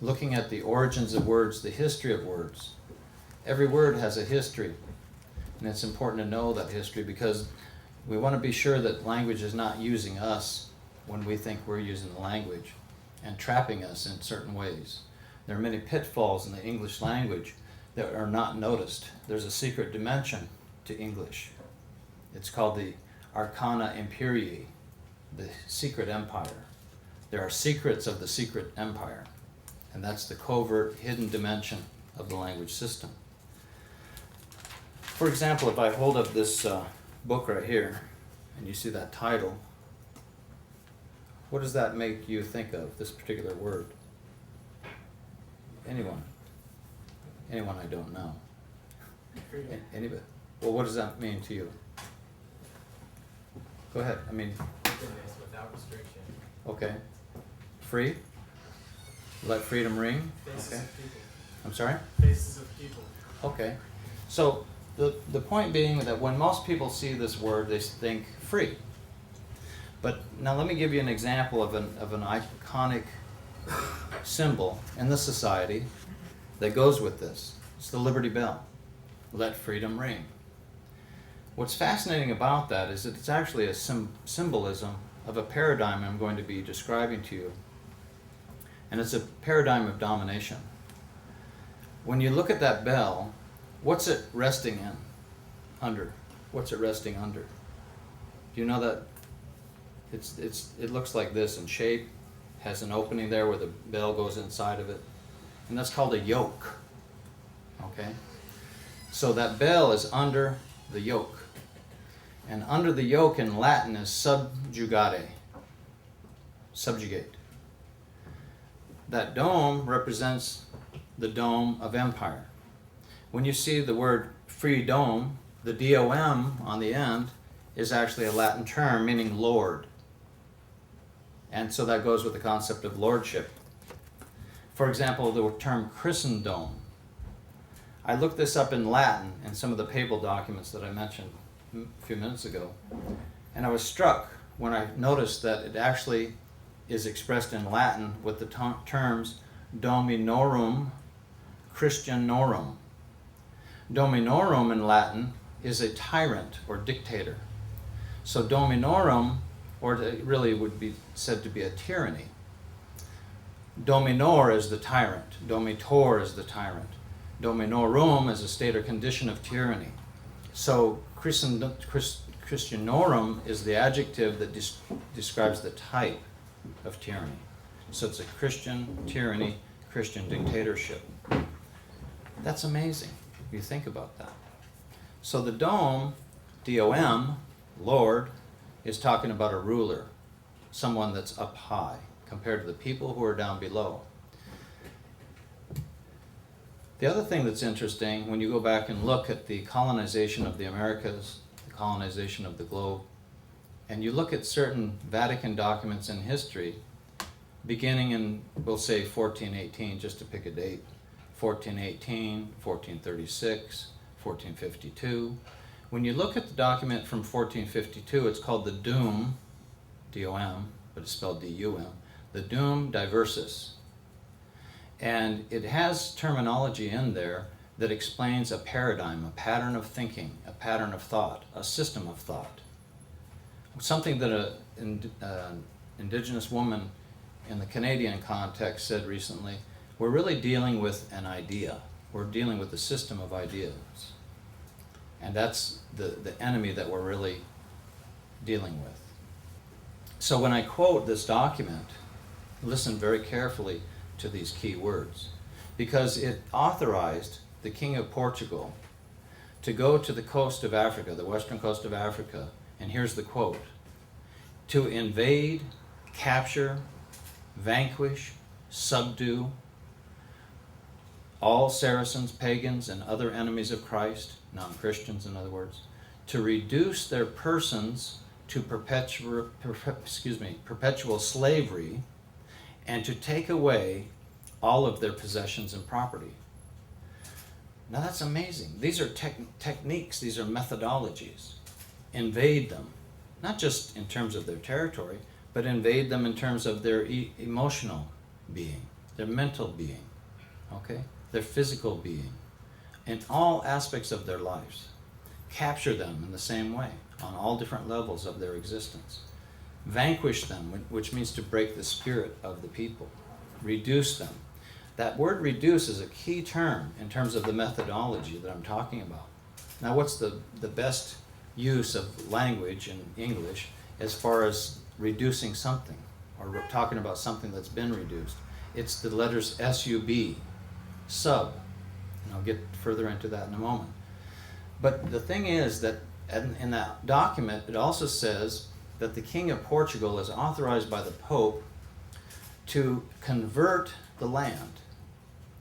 looking at the origins of words, the history of words. Every word has a history, and it's important to know that history because we want to be sure that language is not using us when we think we're using the language and trapping us in certain ways. There are many pitfalls in the English language that are not noticed. There's a secret dimension to English. It's called the Arcana Imperii, the secret empire. There are secrets of the secret empire, and that's the covert, hidden dimension of the language system. For example, if I hold up this book right here, and you see that title, what does that make you think of, this particular word? Anyone? Anyone I don't know? Anybody? Well, what does that mean to you? Go ahead. I mean, openness without restriction. Okay. Free? Let freedom ring? Faces Okay. of people. I'm sorry? Faces of people. Okay. So the point being that when most people see this word, they think free. But now let me give you an example of an iconic symbol in the society that goes with this. It's the Liberty Bell. Let freedom ring. What's fascinating about that is that it's actually a symbolism of a paradigm I'm going to be describing to you. And it's a paradigm of domination. When you look at that bell, what's it resting in? Under. What's it resting under? Do you know that? It looks like this in shape, has an opening there where the bell goes inside of it. And that's called a yoke. Okay? So that bell is under the yoke. And under the yoke in Latin is subjugate. Subjugate. That dome represents the dome of empire. When you see the word free dome, the D-O-M on the end is actually a Latin term meaning Lord. And so that goes with the concept of lordship. For example, the term Christendom. I looked this up in Latin in some of the papal documents that I mentioned a few minutes ago, and I was struck when I noticed that it actually is expressed in Latin with the terms Dominorum Christianorum. Dominorum in Latin is a tyrant or dictator. So Dominorum, or it really would be said to be a tyranny. Dominor is the tyrant. Domitor is the tyrant. Dominorum is a state or condition of tyranny. So Christianorum is the adjective that describes the type of tyranny. So it's a Christian tyranny, Christian dictatorship. That's amazing if you think about that. So the dome, D-O-M, Lord, is talking about a ruler, someone that's up high compared to the people who are down below. The other thing that's interesting, when you go back and look at the colonization of the Americas, the colonization of the globe, and you look at certain Vatican documents in history, beginning in, we'll say 1418, just to pick a date, 1418, 1436, 1452. When you look at the document from 1452, it's called the Deum, D-O-M, but it's spelled D-U-M, the Deum Diversus. And it has terminology in there that explains a paradigm, a pattern of thinking, a pattern of thought, a system of thought. Something that an Indigenous woman in the Canadian context said recently, we're really dealing with an idea. We're dealing with a system of ideas. And that's the enemy that we're really dealing with. So when I quote this document, listen very carefully to these key words, because it authorized the King of Portugal to go to the coast of Africa, the western coast of Africa, and here's the quote, to invade, capture, vanquish, subdue all Saracens, pagans, and other enemies of Christ, non-Christians in other words, to reduce their persons to perpetual slavery, and to take away all of their possessions and property. Now that's amazing. These are techniques, these are methodologies. Invade them, not just in terms of their territory, but invade them in terms of their emotional being, their mental being, okay, their physical being, in all aspects of their lives. Capture them in the same way, on all different levels of their existence. Vanquish them, which means to break the spirit of the people. Reduce them. That word reduce is a key term in terms of the methodology that I'm talking about. Now, what's the best use of language in English as far as reducing something, or we're talking about something that's been reduced? It's the letters S-U-B, sub. And I'll get further into that in a moment. But the thing is that in that document, it also says that the King of Portugal is authorized by the Pope to convert the land,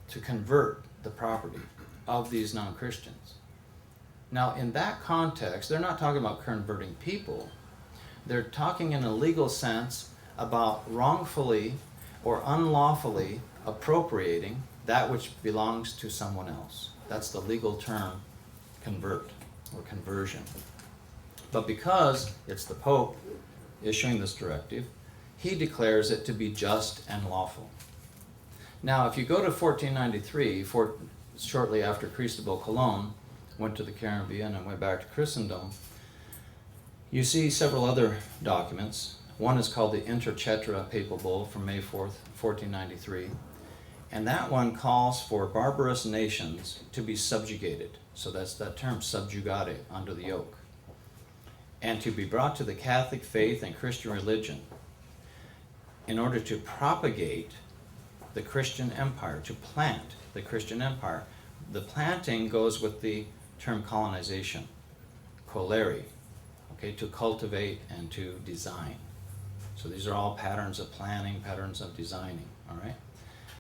to convert the property of these non-Christians. Now, in that context, they're not talking about converting people. They're talking in a legal sense about wrongfully or unlawfully appropriating that which belongs to someone else. That's the legal term, convert or conversion. But because it's the Pope issuing this directive, he declares it to be just and lawful. Now, if you go to 1493, shortly after Cristobal Colon went to the Caribbean and went back to Christendom, you see several other documents. One is called the Intercetra Papal Bull from May 4th, 1493. And that one calls for barbarous nations to be subjugated. So that's that term, subjugare, under the yoke. And to be brought to the Catholic faith and Christian religion in order to propagate the Christian empire, to plant the Christian empire. The planting goes with the term colonization, colere, okay, to cultivate and to design. So these are all patterns of planning, patterns of designing, all right?